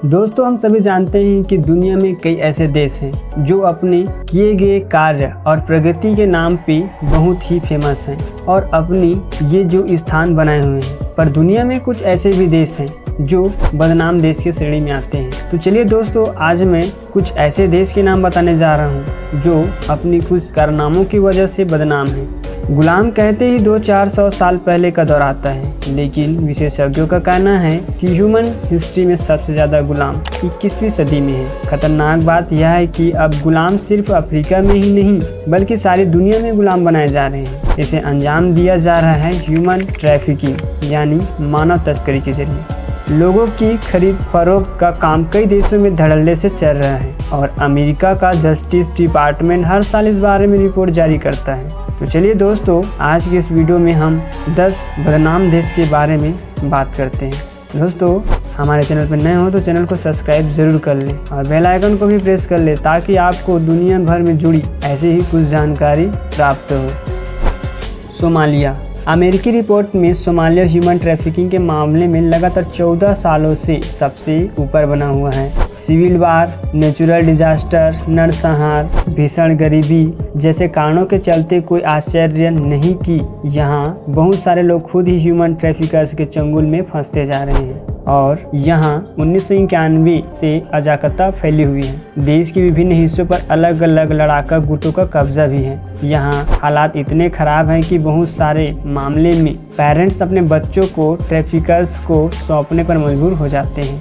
दोस्तों, हम सभी जानते हैं कि दुनिया में कई ऐसे देश हैं जो अपने किए गए कार्य और प्रगति के नाम पे बहुत ही फेमस हैं और अपनी ये जो स्थान बनाए हुए हैं। पर दुनिया में कुछ ऐसे भी देश हैं जो बदनाम देश की श्रेणी में आते हैं। तो चलिए दोस्तों, आज मैं कुछ ऐसे देश के नाम बताने जा रहा हूँ जो अपनी कुछ कारनामों की वजह से बदनाम हैं। गुलाम कहते ही 200-400 साल पहले का दौर आता है, लेकिन विशेषज्ञों का कहना है कि ह्यूमन हिस्ट्री में सबसे ज़्यादा गुलाम 21वीं सदी में है। खतरनाक बात यह है कि अब गुलाम सिर्फ अफ्रीका में ही नहीं बल्कि सारी दुनिया में गुलाम बनाए जा रहे हैं। इसे अंजाम दिया जा रहा है ह्यूमन ट्रैफिकिंग यानी मानव तस्करी के जरिए। लोगों की खरीद फरोख्त का काम कई देशों में धड़ल्ले से चल रहा है और अमेरिका का जस्टिस डिपार्टमेंट हर साल इस बारे में रिपोर्ट जारी करता है। तो चलिए दोस्तों, आज की इस वीडियो में हम 10 बदनाम देश के बारे में बात करते हैं। दोस्तों, हमारे चैनल पर नए हो तो चैनल को सब्सक्राइब जरूर कर लें और बेल आइकन को भी प्रेस कर लें ताकि आपको दुनिया भर में जुड़ी ऐसे ही कुछ जानकारी प्राप्त हो। सोमालिया। अमेरिकी रिपोर्ट में सोमालिया ह्यूमन ट्रैफिकिंग के मामले में लगातार 14 सालों से सबसे ऊपर बना हुआ है। सिविल वार, नेचुरल डिजास्टर, नरसंहार, भीषण गरीबी जैसे कारणों के चलते कोई आश्चर्य नहीं कि यहाँ बहुत सारे लोग खुद ही ह्यूमन ट्रैफिकर्स के चंगुल में फंसते जा रहे हैं और यहाँ 1991 से अराजकता फैली हुई है। देश के विभिन्न हिस्सों पर अलग अलग लड़ाका गुटों का कब्जा भी है। यहाँ हालात इतने खराब हैं कि बहुत सारे मामले में पेरेंट्स अपने बच्चों को ट्रैफिकर्स को सौंपने पर मजबूर हो जाते हैं।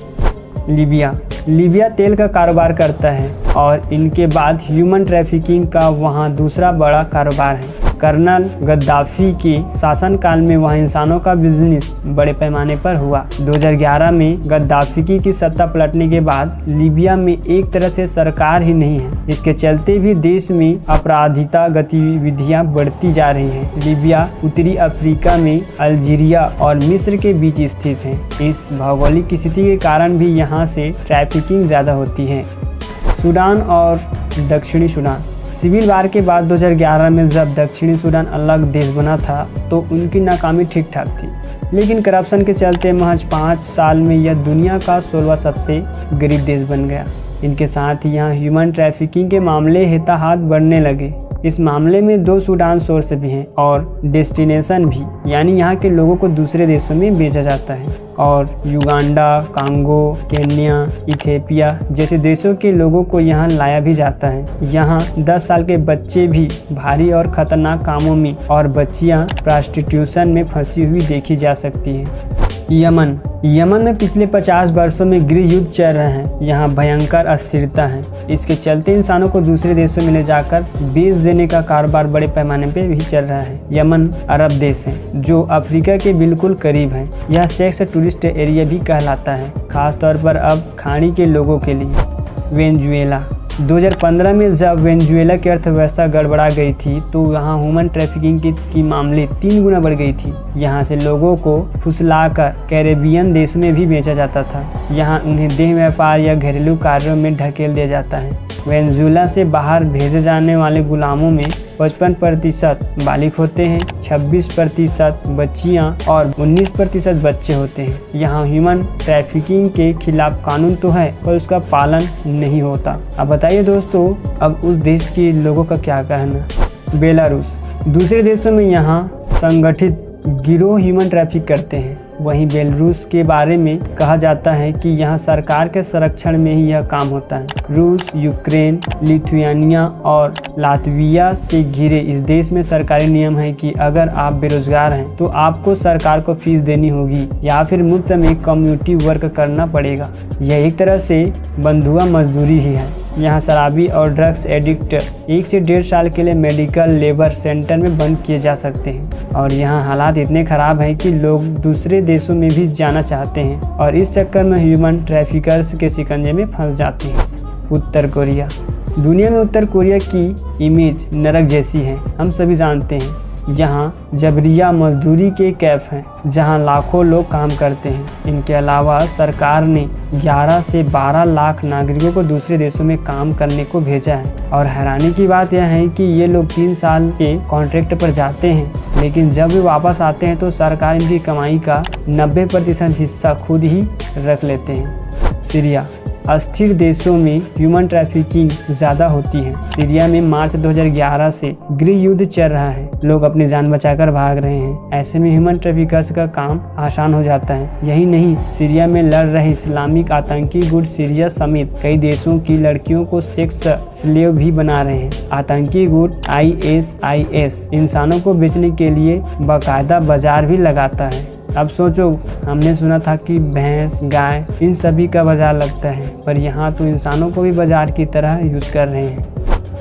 लीबिया तेल का कारोबार करता है और इनके बाद ह्यूमन ट्रैफिकिंग का वहाँ दूसरा बड़ा कारोबार है। कर्नल गद्दाफी के शासनकाल में वहाँ इंसानों का बिजनेस बड़े पैमाने पर हुआ। 2011 में गद्दाफी की सत्ता पलटने के बाद लीबिया में एक तरह से सरकार ही नहीं है। इसके चलते भी देश में आपराधिकता गतिविधियां बढ़ती जा रही हैं। लीबिया उत्तरी अफ्रीका में अल्जीरिया और मिस्र के बीच स्थित है। इस भौगोलिक स्थिति के कारण भी यहाँ से ट्रैफिकिंग ज़्यादा होती है। सूडान और दक्षिणी सूडान। सिविल वार के बाद 2011 में जब दक्षिणी सूडान अलग देश बना था तो उनकी नाकामी ठीक ठाक थी, लेकिन करप्शन के चलते महज 5 साल में यह दुनिया का 16वां सबसे गरीब देश बन गया। इनके साथ ही यहाँ ह्यूमन ट्रैफिकिंग के मामले हिताहाथ बढ़ने लगे। इस मामले में 2 सूडान सोर्स भी हैं और डेस्टिनेशन भी, यानी यहाँ के लोगों को दूसरे देशों में भेजा जाता है और युगांडा, कांगो, केन्या, इथियोपिया जैसे देशों के लोगों को यहाँ लाया भी जाता है। यहाँ 10 साल के बच्चे भी भारी और खतरनाक कामों में और बच्चियाँ प्रोस्टिट्यूशन में फंसी हुई देखी जा सकती हैं। यमन में पिछले 50 वर्षों में गृह युद्ध चल रहा है। यहाँ भयंकर अस्थिरता है। इसके चलते इंसानों को दूसरे देशों में ले जाकर बेच देने का कारोबार बड़े पैमाने पे भी चल रहा है। यमन अरब देश है जो अफ्रीका के बिल्कुल करीब है। यह सेक्स टूरिस्ट एरिया भी कहलाता है, खास तौर पर अब खाड़ी के लोगों के लिए। वेनेजुएला। 2015 में जब वेनेजुएला की अर्थव्यवस्था गड़बड़ा गई थी तो यहाँ ह्यूमन ट्रैफिकिंग की मामले 3 गुना बढ़ गई थी। यहाँ से लोगों को फुसलाकर कैरेबियन देश में भी बेचा जाता था। यहाँ उन्हें देह व्यापार या घरेलू कार्यों में ढकेल दिया जाता है। वेनेजुएला से बाहर भेजे जाने वाले गुलामों में 55% बालिग होते हैं, 26% बच्चियां और 19% बच्चे होते हैं। यहाँ ह्यूमन ट्रैफिकिंग के खिलाफ कानून तो है पर उसका पालन नहीं होता। अब बताइए दोस्तों, अब उस देश के लोगों का क्या कहना। बेलारूस। दूसरे देशों में यहाँ संगठित गिरोह ह्यूमन ट्रैफिक करते हैं। वहीं बेलारूस के बारे में कहा जाता है कि यहाँ सरकार के संरक्षण में ही यह काम होता है। रूस, यूक्रेन, लिथुआनिया और लातविया से घिरे इस देश में सरकारी नियम है कि अगर आप बेरोजगार हैं तो आपको सरकार को फीस देनी होगी या फिर मुफ्त में कम्युनिटी वर्क करना पड़ेगा। यह एक तरह से बंधुआ मजदूरी ही है। यहाँ शराबी और ड्रग्स एडिक्ट 1 से 1.5 साल के लिए मेडिकल लेबर सेंटर में बंद किए जा सकते हैं और यहाँ हालात इतने ख़राब हैं कि लोग दूसरे देशों में भी जाना चाहते हैं और इस चक्कर में ह्यूमन ट्रैफिकर्स के शिकंजे में फंस जाते हैं। उत्तर कोरिया। दुनिया में उत्तर कोरिया की इमेज नरक जैसी है, हम सभी जानते हैं। यहाँ जबरिया मजदूरी के कैंप हैं जहाँ लाखों लोग काम करते हैं। इनके अलावा सरकार ने 11 से 12 लाख नागरिकों को दूसरे देशों में काम करने को भेजा है और हैरानी की बात यह है कि ये लोग 3 साल के कॉन्ट्रैक्ट पर जाते हैं, लेकिन जब वे वापस आते हैं तो सरकार इनकी कमाई का 90% हिस्सा खुद ही रख लेते हैं। सीरिया। अस्थिर देशों में ह्यूमन ट्रैफिकिंग ज़्यादा होती है। सीरिया में मार्च 2011 से गृह युद्ध चल रहा है। लोग अपनी जान बचाकर भाग रहे हैं। ऐसे में ह्यूमन ट्रैफिकर्स का काम आसान हो जाता है। यही नहीं, सीरिया में लड़ रहे इस्लामिक आतंकी गुट सीरिया समेत कई देशों की लड़कियों को सेक्स स्लेव भी बना रहे हैं। आतंकी गुट ISIS इंसानों को बेचने के लिए बाकायदा बाजार भी लगाता है। अब सोचो, हमने सुना था कि भैंस, गाय इन सभी का बाजार लगता है, पर यहाँ तो इंसानों को भी बाजार की तरह यूज कर रहे हैं।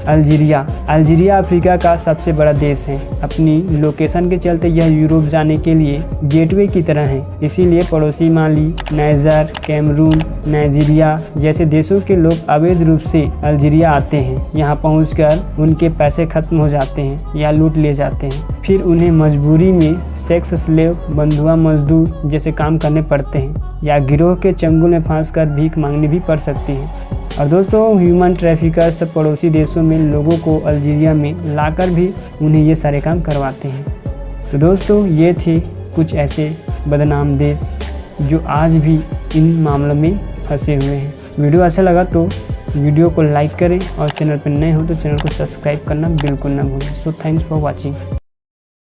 अल्जीरिया अफ्रीका का सबसे बड़ा देश है। अपनी लोकेशन के चलते यह यूरोप जाने के लिए गेटवे की तरह है। इसीलिए पड़ोसी माली, नाइजर, कैमरून, नाइजीरिया जैसे देशों के लोग अवैध रूप से अल्जीरिया आते हैं। यहाँ पहुंचकर उनके पैसे खत्म हो जाते हैं या लूट ले जाते हैं। फिर उन्हें मजबूरी में सेक्स स्लेव, बंधुआ मजदूर जैसे काम करने पड़ते हैं या गिरोह के चंगुल में फंसकर भीख मांगनी भी पड़ सकती है। और दोस्तों, ह्यूमन ट्रैफिकर्स पड़ोसी देशों में लोगों को अल्जीरिया में लाकर भी उन्हें ये सारे काम करवाते हैं। तो दोस्तों, ये थे कुछ ऐसे बदनाम देश जो आज भी इन मामलों में फंसे हुए हैं। वीडियो अच्छा लगा तो वीडियो को लाइक करें और चैनल पर नए हो तो चैनल को सब्सक्राइब करना बिल्कुल ना भूलें। So thanks for watching.